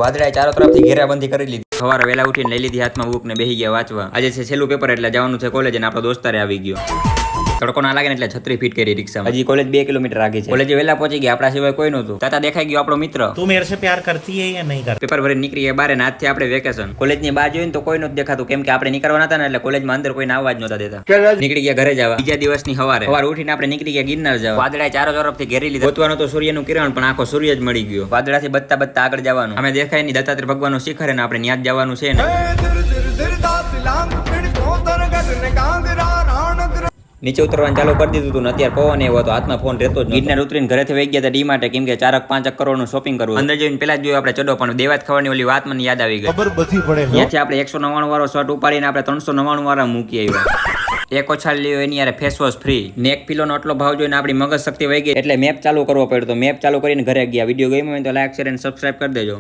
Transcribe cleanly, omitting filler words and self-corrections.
વાદળાએ ચારો તરફથી ઘેરાબંધી કરી લીધી. સવારે વહેલા ઉઠીને લઈ લીધી હાથમાં બુક ને બેસી ગયા વાંચવા. આજે છે છેલ્લું પેપર એટલે જવાનું છે કોલેજ અને આપણો દોસ્તારે આવી ગયો. તડકો ના લાગે ને એટલે છત્રી ફીટ કરી રિક્ષામાં. હજી કોલેજ 2 કિલોમીટર આગળ છે. કોલેજે વહેલા પહોંચી ગયા, આપણા સિવાય કોઈ નહોતું. તાતા દેખાઈ ગયો આપણો મિત્ર. તું મેરે સે પ્યાર કરતી હે યા નહીં કરતી? પેપર ભરીને નીકળી ગયા બારે, આજથી આપણે વેકેશન. કોલેજની બહાર જોઈને તો કોઈ નહોતું દેખાતું, કેમ કે આપણે નીકળવાના હતા ને એટલે કોલેજમાં અંદર કોઈને આવવા જ નહોતા દેતા. નીકળી ગયા ઘરે જવા. બીજા દિવસની સવારે ઉઠીને આપણે નીકળી ગયા ગિરનાર જવા. વાદળાએ ચારો તરફથી ઘેરી લીધા. ગોતવાનું તો સૂર્યનું કિરણ, પણ આખો સૂર્ય જ મળી ગયો. વાદળાથી બચતા બચતા આગળ જવાનું. અમે દેખાય નહીં દત્તાત્રેય ભગવાનનું શિખર ને આપણે ન્યા જ જવાનું છે ને. નીચે ઉતરવાનું ચાલુ કરી દીધું હતું ને અત્યારે પવન એવો હતો, હાથમાં ફોન રહેતો જ. ગિરનાર ઉતરીને ઘરેથી વહી ગયા હતા ડી માટે, કેમ કે 4-5 કરોડનું શોપિંગ કરવું. અંદર જોઈને પેલા જ જોયું આપણે ચડો, પણ દેવાત ખાવાની ઓલી વાત મને યાદ આવી ગઈ. ખબર બધી પડે. ત્યાંથી આપણે 199 વાળો શર્ટ ઉપાડીને આપણે 399 વાળા મૂકી આવ્યા. એક ઓછા લ્યો એની યાર ફેસ વોશ ફ્રી. નેક પિલોનો આટલો ભાવ જોઈને આપણી મગજ શક્તિ વહી ગઈ એટલે મેપ ચાલુ કરવો પડ્યો. તો મેપ ચાલુ કરીને ઘરે ગયા. વિડીયો ગમ્યો હોય તો લાઈક શેર અને સબસ્ક્રાઇબ કરી દેજો.